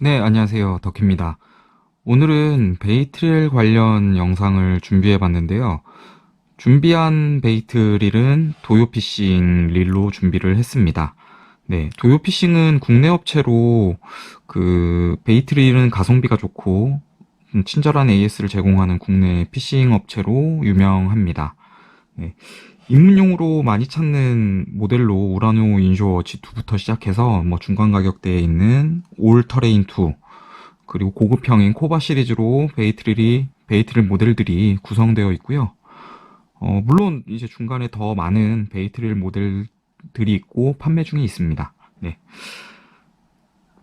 네, 안녕하세요. 덕입니다. 오늘은 베이트릴 관련 영상을 준비해 봤는데요. 준비한 베이트릴은 도요피싱 릴로 준비를 했습니다. 네, 도요피싱은 국내 업체로 베이트릴은 가성비가 좋고 친절한 AS를 제공하는 국내 피싱 업체로 유명합니다. 네, 입문용으로 많이 찾는 모델로 우라노 인쇼어 G2부터 시작해서 중간 가격대에 있는 올 터레인 2, 그리고 고급형인 코바 시리즈로 베이트릴 모델들이 구성되어 있고요. 물론 이제 중간에 더 많은 베이트릴 모델들이 있고 판매 중에 있습니다. 네.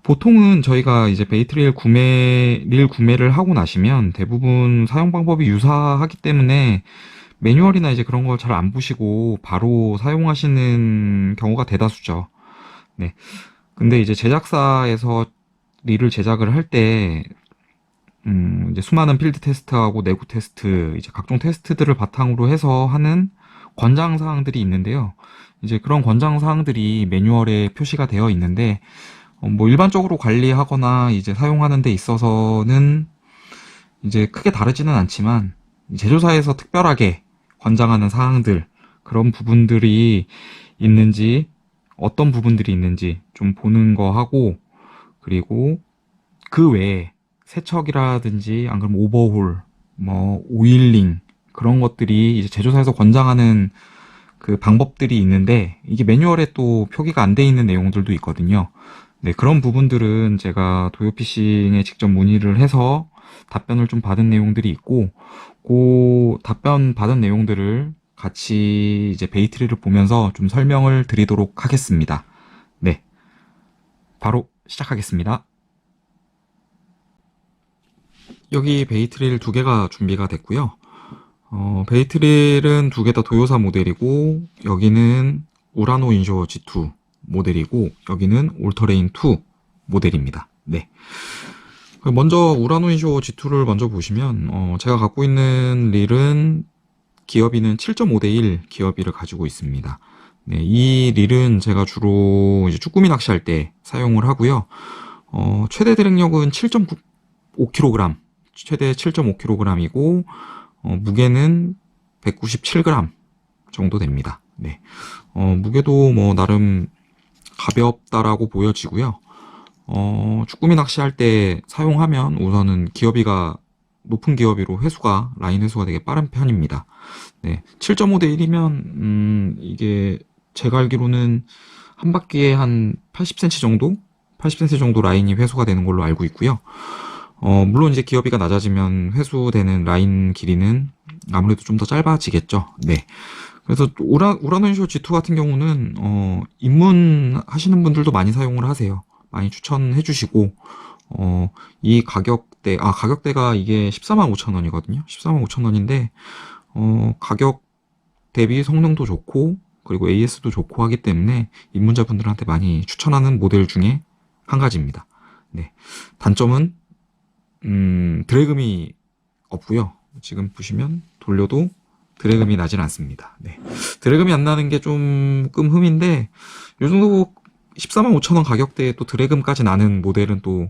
보통은 저희가 이제 릴 구매를 하고 나시면 대부분 사용 방법이 유사하기 때문에 매뉴얼이나 이제 그런 걸 잘 안 보시고 바로 사용하시는 경우가 대다수죠. 네. 근데 이제 제작사에서 릴을 제작을 할 때, 이제 수많은 필드 테스트하고 내구 테스트, 이제 각종 테스트들을 바탕으로 해서 하는 권장 사항들이 있는데요. 이제 그런 권장 사항들이 매뉴얼에 표시가 되어 있는데, 일반적으로 관리하거나 이제 사용하는 데 있어서는 이제 크게 다르지는 않지만, 제조사에서 특별하게 권장하는 사항들, 그런 부분들이 있는지, 어떤 부분들이 있는지 좀 보는 거 하고, 그리고 그 외에 세척이라든지 안 그러면 오버홀, 오일링 그런 것들이 이제 제조사에서 권장하는 그 방법들이 있는데 이게 매뉴얼에 또 표기가 안 돼 있는 내용들도 있거든요. 네, 그런 부분들은 제가 도요피싱에 직접 문의를 해서 답변을 좀 받은 내용들이 있고, 그 답변 받은 내용들을 같이 이제 베이트리를 보면서 좀 설명을 드리도록 하겠습니다. 네, 바로 시작하겠습니다. 여기 베이트릴 두 개가 준비가 됐고요. 베이트릴은 두 개 다 도요사 모델이고, 여기는 우라노 인쇼어 G2 모델이고, 여기는 올터레인 2 모델입니다. 네. 먼저 우라노 인쇼어 G2를 먼저 보시면, 제가 갖고 있는 릴은 기어비는 7.5대1 기어비를 가지고 있습니다. 네, 이 릴은 제가 주로 이제 쭈꾸미 낚시할 때 사용을 하고요. 최대 드랙력은 7.5kg, 최대 7.5kg이고, 무게는 197g 정도 됩니다. 네. 무게도 나름 가볍다라고 보여지고요. 쭈꾸미 낚시할 때 사용하면 우선은 높은 기어비로 라인 회수가 되게 빠른 편입니다. 네. 7.5대 1이면, 이게 제가 알기로는 한 바퀴에 한 80cm 정도? 80cm 정도 라인이 회수가 되는 걸로 알고 있고요. 물론 이제 기어비가 낮아지면 회수되는 라인 길이는 아무래도 좀 더 짧아지겠죠. 네. 그래서 우라노인쇼 G2 같은 경우는 입문하시는 분들도 많이 사용을 하세요. 많이 추천해 주시고, 이 가격대가 이게 145,000원이거든요. 145,000원인데 가격 대비 성능도 좋고 그리고 AS도 좋고 하기 때문에 입문자분들한테 많이 추천하는 모델 중에 한 가지입니다. 네. 단점은 드래그이 없고요. 지금 보시면 돌려도 드래그이 나진 않습니다. 네. 드래그이 안 나는 게 조금 흠인데 요 정도 145,000원 가격대에 또 드래그까지 나는 모델은 또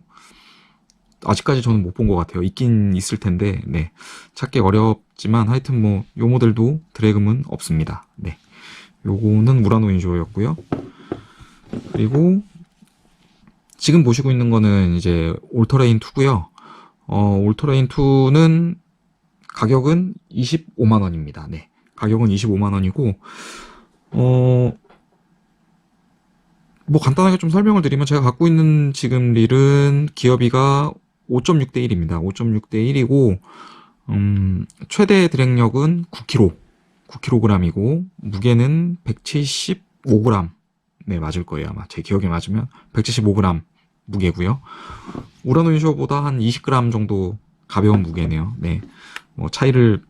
아직까지 저는 못 본 것 같아요. 있긴 있을 텐데, 네. 찾기 어렵지만 하여튼 요 모델도 드래그은 없습니다. 네. 요거는 우라노 인쇼였고요. 그리고 지금 보시고 있는 거는 이제 올터레인 2고요. 올터레인 2는 가격은 25만 원입니다. 네. 가격은 25만 원이고, 간단하게 좀 설명을 드리면 제가 갖고 있는 지금 릴은 기어비가 5.6대 1입니다. 5.6대 1이고, 최대 드랙력은 9kg이고, 무게는 175g. 네, 맞을 거예요. 아마 제 기억에 맞으면 175g 무게고요. 우라노 인쇼보다 한 20g 정도 가벼운 무게네요. 네, 차이를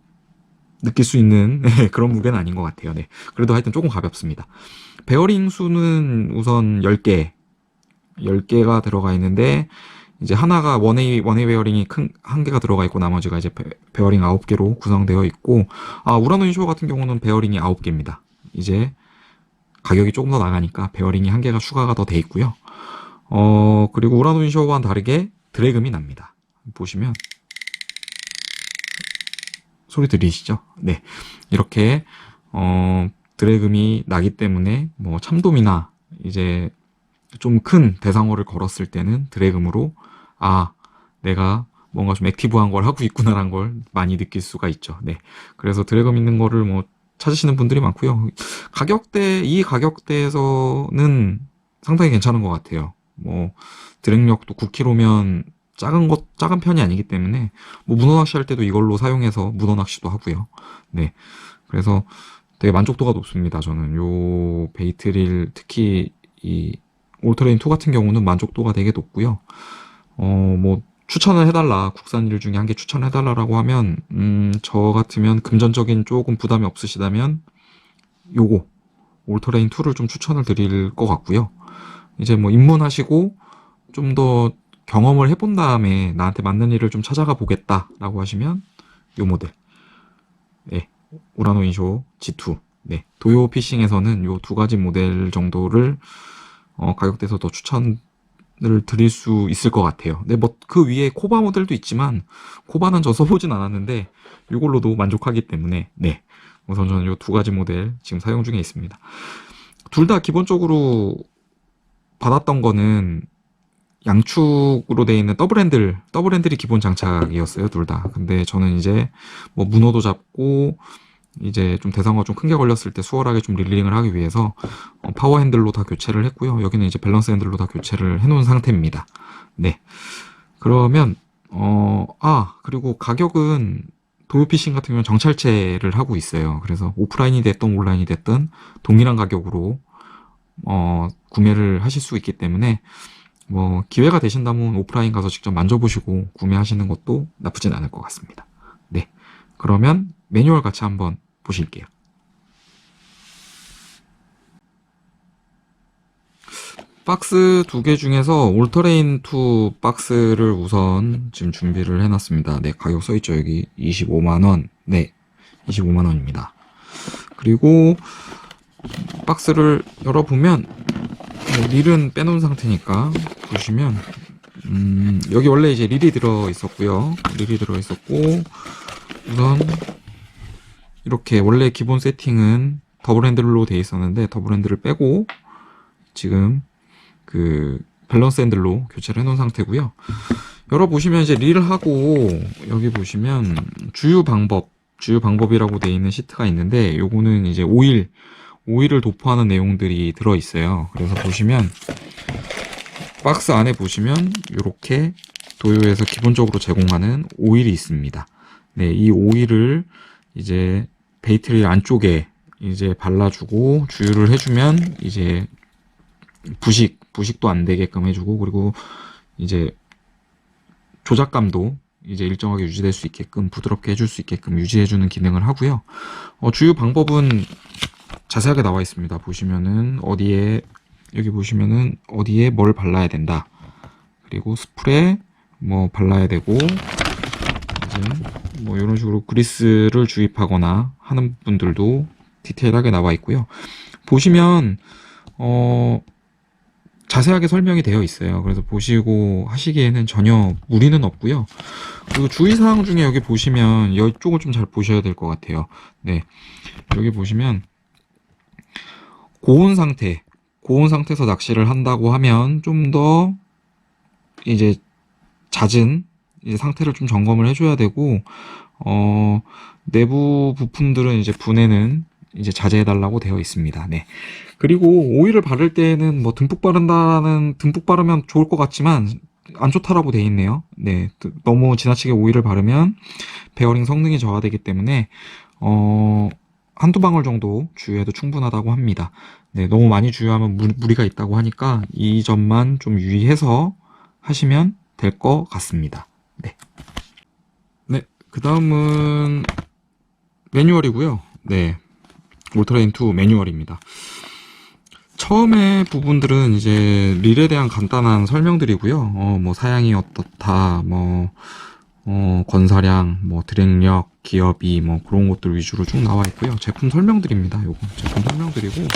느낄 수 있는 그런 무게는 아닌 것 같아요. 네, 그래도 하여튼 조금 가볍습니다. 베어링 수는 우선 10개가 들어가 있는데, 이제 하나가 원웨이 베어링이 한 개가 들어가 있고, 나머지가 이제 베어링 9개로 구성되어 있고, 우라노 인쇼 같은 경우는 베어링이 9개입니다. 이제 가격이 조금 더 나가니까 베어링이 한 개가 추가가 더 돼 있고요. 그리고 우라노 인쇼와는 다르게 드래그이 납니다. 보시면 소리 들리시죠? 네. 이렇게 드래그이 나기 때문에 뭐 참돔이나 이제 좀 큰 대상어를 걸었을 때는 드래그으로 내가 뭔가 좀 액티브한 걸 하고 있구나라는 걸 많이 느낄 수가 있죠. 네. 그래서 드래그 있는 거를 뭐 찾으시는 분들이 많고요. 이 가격대에서는 상당히 괜찮은 것 같아요. 뭐 드랙력도 9kg면 작은 편이 아니기 때문에 뭐 문어 낚시할 때도 이걸로 사용해서 문어 낚시도 하고요. 네. 그래서 되게 만족도가 높습니다. 저는 요 베이트릴 특히 이 울트레인 2 같은 경우는 만족도가 되게 높고요. 뭐 추천을 해달라, 국산일 중에 한 개 추천해달라라고 하면 저 같으면 금전적인 조금 부담이 없으시다면 요거 울트레인 2를 좀 추천을 드릴 것 같고요. 이제 뭐 입문하시고 좀 더 경험을 해본 다음에 나한테 맞는 일을 좀 찾아가 보겠다라고 하시면 요 모델, 네, 우라노 인쇼 G2, 네, 도요 피싱에서는 요 두 가지 모델 정도를 가격대에서 더 추천을 드릴 수 있을 것 같아요. 네, 뭐 그 위에 코바 모델도 있지만 코바는 저 써보진 않았는데 이걸로도 만족하기 때문에 네, 우선 저는 요 두 가지 모델 지금 사용 중에 있습니다. 둘 다 기본적으로 받았던 거는 양축으로 되어 있는 더블 핸들이 기본 장착이었어요, 둘 다. 근데 저는 이제 뭐 문어도 잡고 이제 좀 대상어가 좀 큰 게 걸렸을 때 수월하게 좀 릴링을 하기 위해서 파워 핸들로 다 교체를 했고요. 여기는 이제 밸런스 핸들로 다 교체를 해놓은 상태입니다. 네. 그러면 그리고 가격은 도요피싱 같은 경우는 정찰제를 하고 있어요. 그래서 오프라인이 됐든 온라인이 됐든 동일한 가격으로 구매를 하실 수 있기 때문에 뭐 기회가 되신다면 오프라인 가서 직접 만져보시고 구매하시는 것도 나쁘진 않을 것 같습니다. 네. 그러면 매뉴얼 같이 한번 보실게요. 박스 두 개 중에서 울터레인 2 박스를 우선 지금 준비를 해놨습니다. 네, 가격 써있죠. 여기 25만원. 네, 25만원입니다. 그리고 박스를 열어보면 릴은 빼놓은 상태니까 보시면 여기 원래 이제 릴이 들어있었고요. 릴이 들어있었고 우선 이렇게 원래 기본 세팅은 더블 핸들로 되어 있었는데 더블 핸들을 빼고 지금 그 밸런스 핸들로 교체를 해놓은 상태고요. 열어보시면 이제 릴하고 여기 보시면 주유 방법이라고 되어 있는 시트가 있는데 요거는 이제 오일을 도포하는 내용들이 들어있어요. 그래서 보시면 박스 안에 보시면 이렇게 도요에서 기본적으로 제공하는 오일이 있습니다. 네, 이 오일을 이제 베이트릴 안쪽에 이제 발라주고 주유를 해주면 이제 부식도 안 되게끔 해주고 그리고 이제 조작감도 이제 일정하게 유지될 수 있게끔 부드럽게 해줄 수 있게끔 유지해주는 기능을 하고요. 주유 방법은 자세하게 나와 있습니다. 보시면은 여기 보시면은 어디에 뭘 발라야 된다. 그리고 스프레 뭐 발라야 되고 이제 뭐 이런 식으로 그리스를 주입하거나 하는 분들도 디테일하게 나와 있고요. 보시면 자세하게 설명이 되어 있어요. 그래서 보시고 하시기에는 전혀 무리는 없고요. 그리고 주의사항 중에 여기 보시면 이쪽을 좀 잘 보셔야 될 것 같아요. 네, 여기 보시면 고온 상태에서 낚시를 한다고 하면 좀 더 이제 잦은 이제 상태를 좀 점검을 해줘야 되고 내부 부품들은 이제 분해는 이제 자제해달라고 되어 있습니다. 네. 그리고 오일을 바를 때는 뭐 듬뿍 바르면 좋을 것 같지만 안 좋다라고 되어 있네요. 네. 너무 지나치게 오일을 바르면 베어링 성능이 저하되기 때문에 한두 방울 정도 주유해도 충분하다고 합니다. 네, 너무 많이 주유하면 무리가 있다고 하니까 이 점만 좀 유의해서 하시면 될 것 같습니다. 네. 네, 그 다음은 매뉴얼이고요. 네, 울트레인 2 매뉴얼입니다. 처음에 부분들은 이제 릴에 대한 간단한 설명들이고요. 뭐 사양이 어떻다, 뭐 권사량, 뭐 드랙력, 기업이 뭐 그런 것들 위주로 쭉 나와 있고요. 제품 설명드립니다. 요거 제품 설명드리고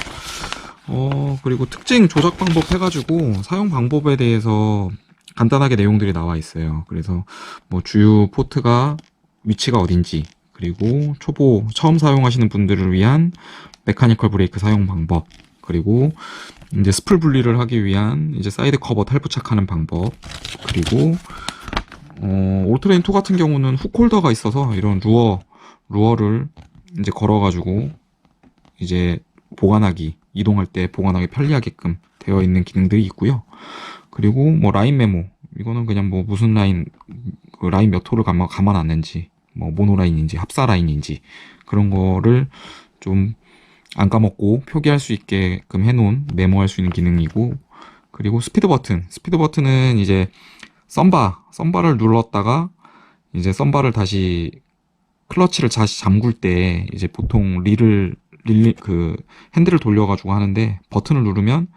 그리고 특징 조작 방법 해가지고 사용 방법에 대해서 간단하게 내용들이 나와 있어요. 그래서 뭐 주요 포트가 위치가 어딘지, 그리고 초보 처음 사용하시는 분들을 위한 메카니컬 브레이크 사용 방법, 그리고 이제 스풀 분리를 하기 위한 이제 사이드 커버 탈부착하는 방법, 그리고 올트레인 2 같은 경우는 훅 홀더가 있어서 이런 루어를 이제 걸어가지고 이제 보관하기, 이동할 때 보관하기 편리하게끔 되어 있는 기능들이 있고요. 그리고 뭐 라인 메모, 이거는 그냥 뭐 무슨 라인, 그 라인 몇 호를 감아놨는지, 뭐 모노 라인인지 합사 라인인지 그런 거를 좀 안 까먹고 표기할 수 있게끔 해놓은, 메모할 수 있는 기능이고, 그리고 스피드 버튼은 이제 썸바를 눌렀다가 이제 썸바를 다시 클러치를 다시 잠글 때 이제 보통 그 핸들을 돌려가지고 하는데, 버튼을 누르면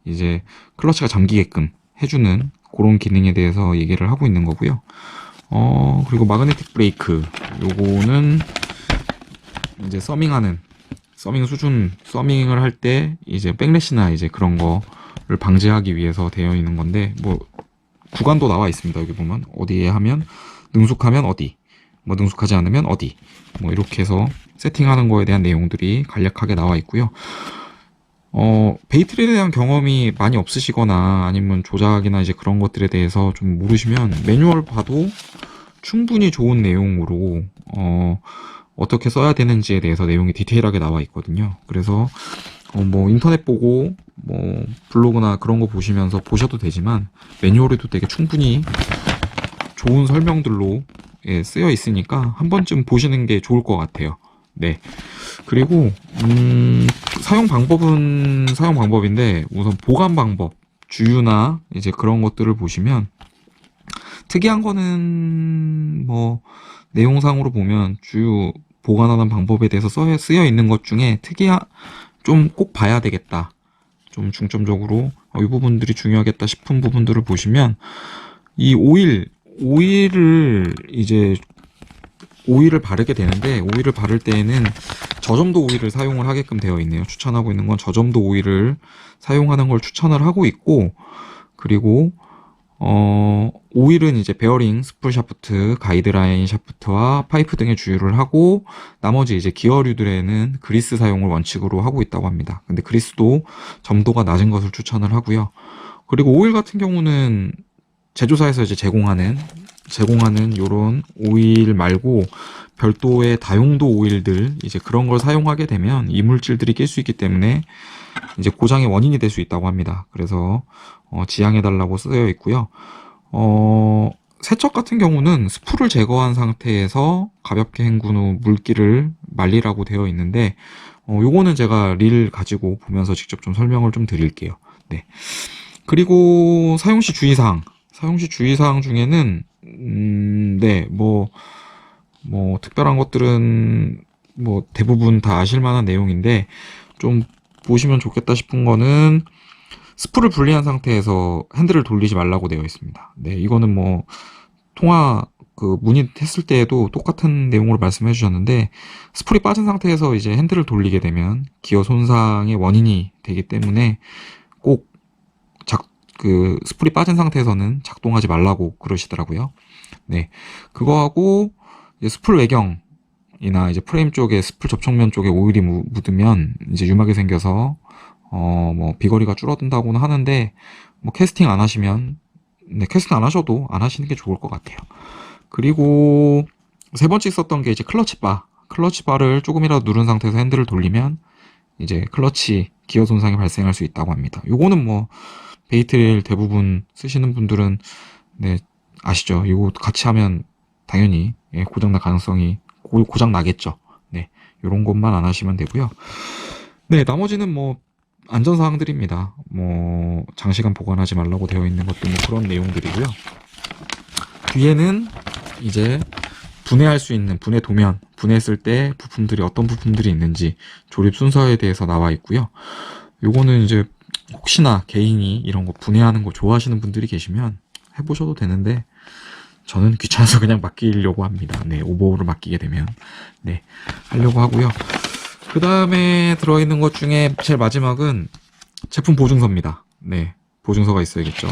이제 클러치가 잠기게끔 해주는 그런 기능에 대해서 얘기를 하고 있는 거고요. 그리고 마그네틱 브레이크, 요거는 이제 서밍을 할 때 이제 백래시나 이제 그런 거를 방지하기 위해서 되어 있는 건데, 뭐 구간도 나와 있습니다. 여기 보면 어디에 하면 능숙하면 어디, 뭐 능숙하지 않으면 어디, 뭐 이렇게 해서 세팅하는 거에 대한 내용들이 간략하게 나와 있고요. 베이트릴에 대한 경험이 많이 없으시거나 아니면 조작이나 이제 그런 것들에 대해서 좀 모르시면 매뉴얼 봐도 충분히 좋은 내용으로 어떻게 써야 되는지에 대해서 내용이 디테일하게 나와 있거든요. 그래서 뭐 인터넷 보고 뭐 블로그나 그런 거 보시면서 보셔도 되지만 매뉴얼에도 되게 충분히 좋은 설명들로 쓰여 있으니까 한 번쯤 보시는 게 좋을 것 같아요. 네. 그리고 사용 방법인데, 우선 보관 방법, 주유나 이제 그런 것들을 보시면 특이한 거는 뭐 내용상으로 보면 주유 보관하는 방법에 대해서 쓰여 있는 것 중에 좀 꼭 봐야 되겠다, 좀 중점적으로 이 부분들이 중요하겠다 싶은 부분들을 보시면, 이 오일을 바르게 되는데, 오일을 바를 때에는 저점도 오일을 사용을 하게끔 되어 있네요. 추천하고 있는 건 저점도 오일을 사용하는 걸 추천을 하고 있고, 그리고 오일은 이제 베어링, 스풀 샤프트, 가이드라인 샤프트와 파이프 등의 주유를 하고, 나머지 이제 기어류들에는 그리스 사용을 원칙으로 하고 있다고 합니다. 근데 그리스도 점도가 낮은 것을 추천을 하고요. 그리고 오일 같은 경우는 제조사에서 이제 제공하는 요런 오일 말고 별도의 다용도 오일들, 이제 그런 걸 사용하게 되면 이물질들이 낄 수 있기 때문에 이제 고장의 원인이 될 수 있다고 합니다. 그래서 지양해달라고 쓰여 있고요. 세척 같은 경우는 스풀을 제거한 상태에서 가볍게 헹군 후 물기를 말리라고 되어 있는데, 요거는 제가 릴 가지고 보면서 직접 좀 설명을 좀 드릴게요. 네. 그리고 사용시 주의사항 중에는 네, 뭐 특별한 것들은 뭐 대부분 다 아실 만한 내용인데, 좀 보시면 좋겠다 싶은 거는 스풀을 분리한 상태에서 핸들을 돌리지 말라고 되어 있습니다. 네, 이거는 뭐 문의했을 때에도 똑같은 내용으로 말씀해 주셨는데, 스풀이 빠진 상태에서 이제 핸들을 돌리게 되면 기어 손상의 원인이 되기 때문에 꼭 스풀이 빠진 상태에서는 작동하지 말라고 그러시더라고요. 네, 그거하고 이제 스풀 외경이나 이제 프레임 쪽에 스풀 접촉면 쪽에 오일이 묻으면 이제 유막이 생겨서 뭐 비거리가 줄어든다고는 하는데, 뭐 캐스팅 안 하시면, 네, 캐스팅 안 하셔도 안 하시는 게 좋을 것 같아요. 그리고 세 번째 있었던 게 이제 클러치바를 조금이라도 누른 상태에서 핸들을 돌리면 이제 기어 손상이 발생할 수 있다고 합니다. 요거는 뭐 베이트릴 대부분 쓰시는 분들은 네, 아시죠? 이거 같이 하면 당연히 고장 나겠죠. 네, 요런 것만 안 하시면 되고요. 네, 나머지는 뭐 안전사항들입니다. 뭐 장시간 보관하지 말라고 되어 있는 것들, 뭐 그런 내용들이고요. 뒤에는 이제 분해할 수 있는 분해했을 때 부품들이 어떤 부품들이 있는지 조립 순서에 대해서 나와 있고요. 요거는 이제 혹시나 개인이 이런 거 분해하는 거 좋아하시는 분들이 계시면 해보셔도 되는데, 저는 귀찮아서 그냥 맡기려고 합니다. 네, 오버홀을 맡기게 되면 네, 하려고 하고요. 그 다음에 들어있는 것 중에 제일 마지막은 제품 보증서입니다. 네, 보증서가 있어야겠죠.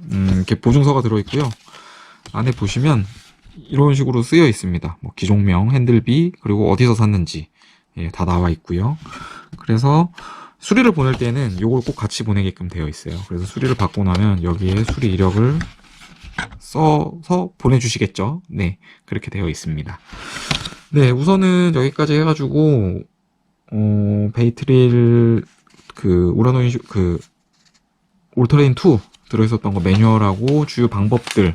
이렇게 보증서가 들어있고요. 안에 보시면 이런 식으로 쓰여 있습니다. 뭐 기종명, 핸들비, 그리고 어디서 샀는지 예, 다 나와 있고요. 그래서 수리를 보낼 때는 이걸 꼭 같이 보내게끔 되어 있어요. 그래서 수리를 받고 나면 여기에 수리 이력을 써서 보내주시겠죠. 네, 그렇게 되어 있습니다. 네, 우선은 여기까지 해가지고 베이트릴 우라노 올터레인 2 들어있었던 거 매뉴얼하고 주요 방법들에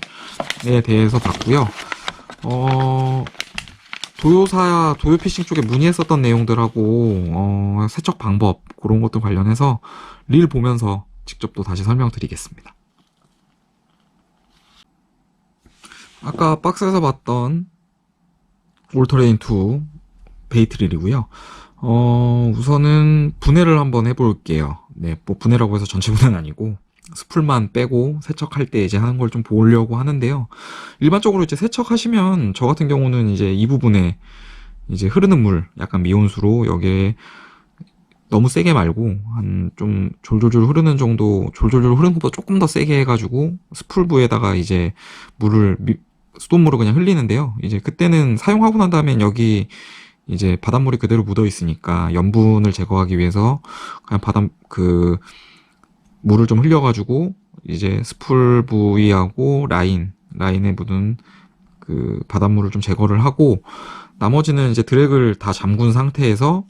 대해서 봤고요. 도요 피싱 쪽에 문의했었던 내용들하고 세척 방법 그런 것들 관련해서 릴 보면서 직접 또 다시 설명드리겠습니다. 아까 박스에서 봤던 올터레인 2 베이트릴이고요. 우선은 분해를 한번 해볼게요. 네, 뭐 분해라고 해서 전체 분해는 아니고 스풀만 빼고 세척할 때 이제 하는 걸 좀 보려고 하는데요. 일반적으로 이제 세척하시면 저 같은 경우는 이제 이 부분에 이제 흐르는 물 약간 미온수로 여기에 너무 세게 말고 한 좀 졸졸졸 흐르는 정도, 졸졸졸 흐르는 것보다 조금 더 세게 해가지고 스풀부에다가 이제 수돗물을 그냥 흘리는데요. 이제 그때는 사용하고 난 다음엔 여기 이제 바닷물이 그대로 묻어 있으니까 염분을 제거하기 위해서 그냥 물을 좀 흘려가지고 이제 스풀 부위하고 라인에 묻은 그 바닷물을 좀 제거를 하고 나머지는 이제 드랙을 다 잠근 상태에서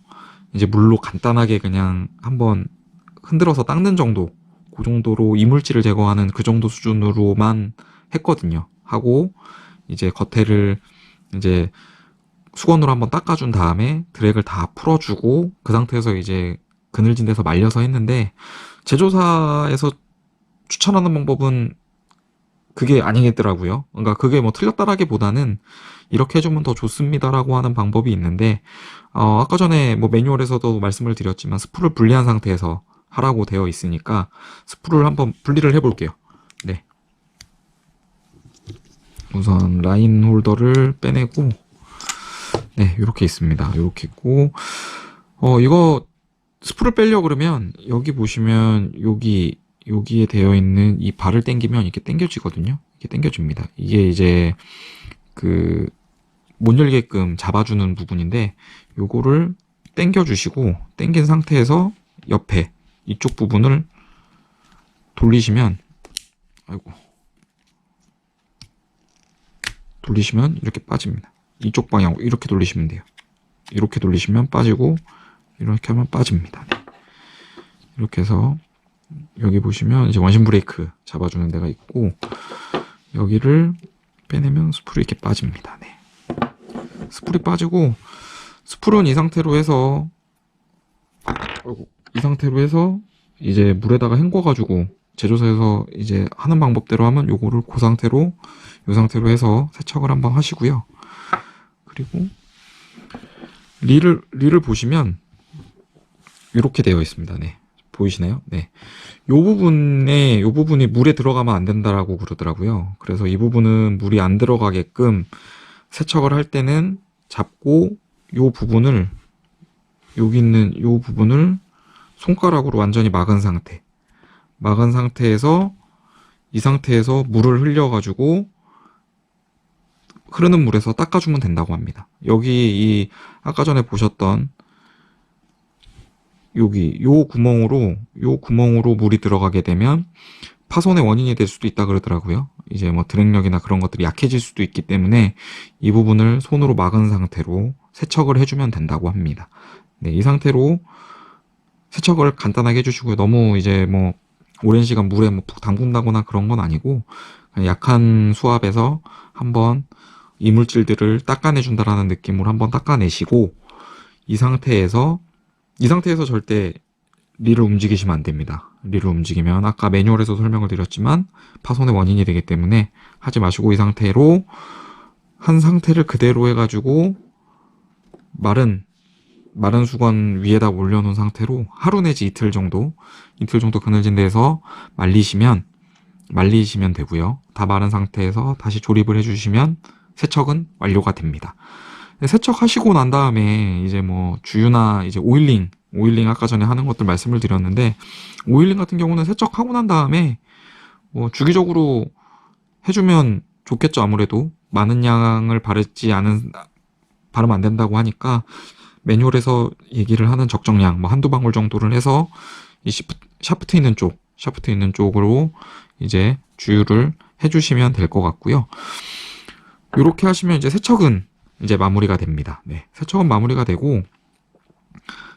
이제 물로 간단하게 그냥 한번 흔들어서 닦는 정도, 그 정도로 이물질을 제거하는 그 정도 수준으로만 했거든요. 하고 이제 겉에를 이제 수건으로 한번 닦아준 다음에 드랙을 다 풀어주고 그 상태에서 이제 그늘진 데서 말려서 했는데 제조사에서 추천하는 방법은 그게 아니겠더라고요. 그러니까 그게 뭐 틀렸다라기보다는 이렇게 해주면 더 좋습니다라고 하는 방법이 있는데 아까 전에 뭐 매뉴얼에서도 말씀을 드렸지만 스풀을 분리한 상태에서 하라고 되어 있으니까 스풀을 한번 분리를 해볼게요. 네. 우선 라인 홀더를 빼내고 네, 이렇게 있습니다. 이렇게 있고 이거 스풀을 빼려고 그러면 여기 보시면 여기에 되어 있는 이 발을 당기면 이렇게 당겨지거든요. 이렇게 당겨집니다. 이게 이제 못 열게끔 잡아주는 부분인데 요거를 당겨주시고 당긴 상태에서 옆에 이쪽 부분을 돌리시면 이렇게 빠집니다. 이쪽 방향으로 이렇게 돌리시면 돼요. 이렇게 돌리시면 빠지고 이렇게 하면 빠집니다. 네. 이렇게 해서 여기 보시면 이제 원심 브레이크 잡아주는 데가 있고 여기를 빼내면 스풀이 이렇게 빠집니다. 네. 스풀이 빠지고 스풀은 이 상태로 해서 이제 물에다가 헹궈가지고 제조사에서 이제 하는 방법대로 하면 요거를 요 상태로 해서 세척을 한번 하시고요. 그리고 릴을 보시면 이렇게 되어 있습니다. 네. 보이시나요? 네. 요 부분이 물에 들어가면 안 된다라고 그러더라고요. 그래서 이 부분은 물이 안 들어가게끔 세척을 할 때는 잡고 여기 있는 요 부분을 손가락으로 완전히 막은 상태에서 이 상태에서 물을 흘려가지고 흐르는 물에서 닦아주면 된다고 합니다. 여기 아까 전에 보셨던 요 구멍으로 물이 들어가게 되면 파손의 원인이 될 수도 있다 그러더라고요. 이제 뭐 드랙력이나 그런 것들이 약해질 수도 있기 때문에 이 부분을 손으로 막은 상태로 세척을 해주면 된다고 합니다. 네, 이 상태로 세척을 간단하게 해주시고요. 너무 이제 뭐 오랜 시간 물에 뭐 푹 담근다거나 그런 건 아니고 그냥 약한 수압에서 한번 이물질들을 닦아내준다라는 느낌으로 한번 닦아내시고 이 상태에서 절대 릴을 움직이시면 안 됩니다. 릴을 움직이면 아까 매뉴얼에서 설명을 드렸지만 파손의 원인이 되기 때문에 하지 마시고 이 상태로 한 상태를 그대로 해가지고 마른 수건 위에다 올려놓은 상태로 하루 내지 이틀 정도 그늘진 데에서 말리시면 되고요. 다 마른 상태에서 다시 조립을 해주시면 세척은 완료가 됩니다. 세척하시고 난 다음에 이제 뭐 주유나 이제 오일링 오일링 아까 전에 하는 것들 말씀을 드렸는데, 오일링 같은 경우는 세척하고 난 다음에 뭐 주기적으로 해주면 좋겠죠. 아무래도 많은 양을 바르면 안 된다고 하니까 매뉴얼에서 얘기를 하는 적정량, 뭐 한두 방울 정도를 해서 이 샤프트 있는 쪽으로 이제 주유를 해주시면 될 것 같고요. 이렇게 하시면 이제 세척은 이제 마무리가 됩니다. 네, 세척은 마무리가 되고,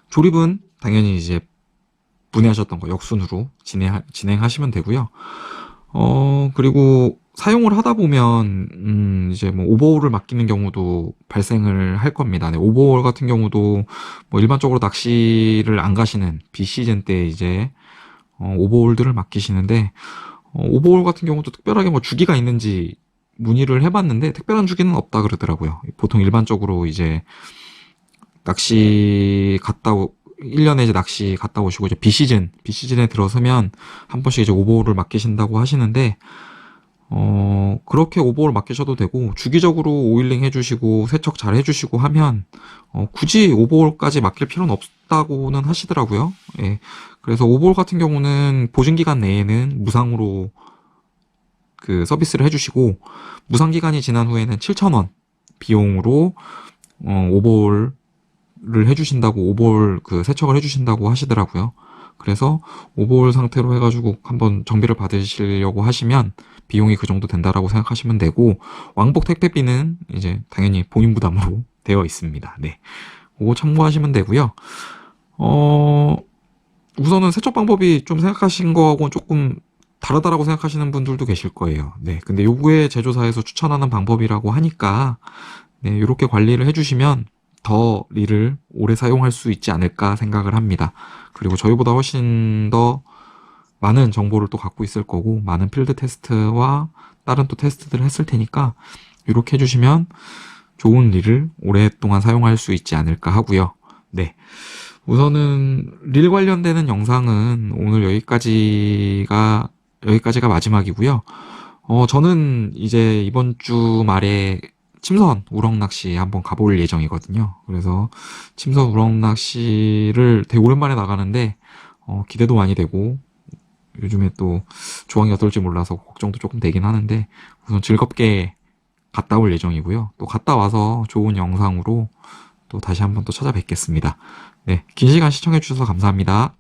조립은 당연히 이제 문의하셨던 거 역순으로 진행하시면 되고요. 그리고 사용을 하다 보면, 이제 뭐 오버홀을 맡기는 경우도 발생을 할 겁니다. 네, 오버홀 같은 경우도 뭐 일반적으로 낚시를 안 가시는 비시즌 때 이제, 오버홀들을 맡기시는데, 오버홀 같은 경우도 특별하게 뭐 주기가 있는지 문의를 해봤는데, 특별한 주기는 없다 그러더라고요. 보통 일반적으로 이제, 1년에 이제 낚시 갔다 오시고, 이제 비시즌에 들어서면 한 번씩 이제 오버홀을 맡기신다고 하시는데, 그렇게 오버홀 맡기셔도 되고, 주기적으로 오일링 해주시고, 세척 잘 해주시고 하면, 굳이 오버홀까지 맡길 필요는 없다고는 하시더라고요. 예. 그래서 오버홀 같은 경우는 보증기간 내에는 무상으로 그 서비스를 해주시고, 무상기간이 지난 후에는 7,000원 비용으로, 오버홀을 해주신다고, 오버홀 그 세척을 해주신다고 하시더라고요. 그래서 오버홀 상태로 해가지고 한번 정비를 받으시려고 하시면 비용이 그 정도 된다라고 생각하시면 되고, 왕복 택배비는 이제 당연히 본인 부담으로 되어 있습니다. 네. 그거 참고하시면 되고요. 우선은 세척 방법이 좀 생각하신 거하고는 조금 다르다라고 생각하시는 분들도 계실 거예요. 네. 근데 요구의 제조사에서 추천하는 방법이라고 하니까, 네, 이렇게 관리를 해주시면 더 릴을 오래 사용할 수 있지 않을까 생각을 합니다. 그리고 저희보다 훨씬 더 많은 정보를 또 갖고 있을 거고, 많은 필드 테스트와 다른 또 테스트들을 했을 테니까, 이렇게 해주시면 좋은 릴을 오랫동안 사용할 수 있지 않을까 하고요. 네. 우선은 릴 관련되는 영상은 오늘 여기까지가 마지막이고요. 저는 이제 이번 주 말에 침선 우럭 낚시 한번 가볼 예정이거든요. 그래서 침선 우럭 낚시를 되게 오랜만에 나가는데, 기대도 많이 되고, 요즘에 또 조항이 어떨지 몰라서 걱정도 조금 되긴 하는데, 우선 즐겁게 갔다 올 예정이고요. 또 갔다 와서 좋은 영상으로 또 다시 한번 또 찾아뵙겠습니다. 네, 긴 시간 시청해주셔서 감사합니다.